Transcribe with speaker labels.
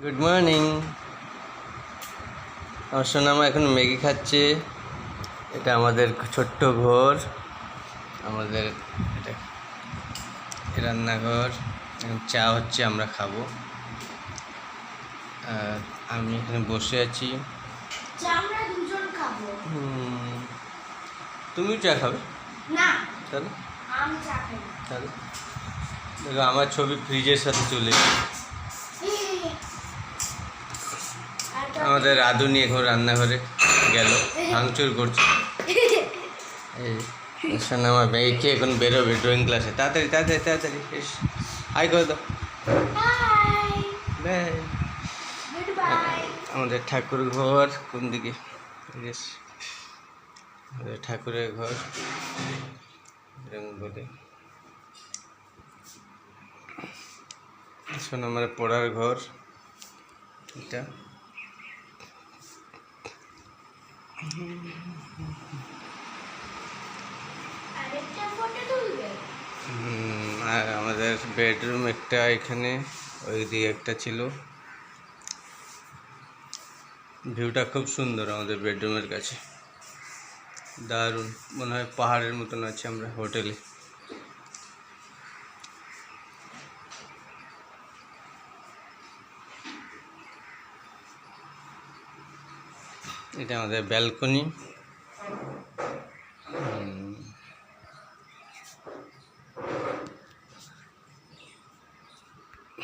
Speaker 1: Good morning. আমার সোনামা এখন ম্যাগি খাচ্ছে। এটা আমাদের ছোট্ট ঘর, আমাদের এটা রান্নাঘর। এখন চা হচ্ছে, আমরা খাবো। আর আমি এখানে বসে আছি। তুমিও চা খাবে? তাহলে তাহলে দেখো, আমার ছবি ফ্রিজের সাথে চলে এসেছে। আমাদের রাধুনি এখন রান্নাঘরে গেল, ভাঙচুর করছে। এই সোনামা ম্যাগি খেয়ে এখন বেরোবে ড্রয়িং ক্লাসে। তাড়াতাড়ি তাড়াতাড়ি তাড়াতাড়ি এস, হাই করে দাও। আমাদের ঠাকুর ঘর কোন দিকে? আমাদের ঠাকুরের ঘর বলে। সোনামার পড়ার ঘর এটা। আর আমাদের বেডরুম একটা এখানে, ওই দিকে একটা ছিল। ভিউটা খুব সুন্দর আমাদের বেডরুমের কাছে, দারুণ। মনে হয় পাহাড়ের মতন আছে আমরা হোটেলে। এটা আমাদের ব্যালকনি।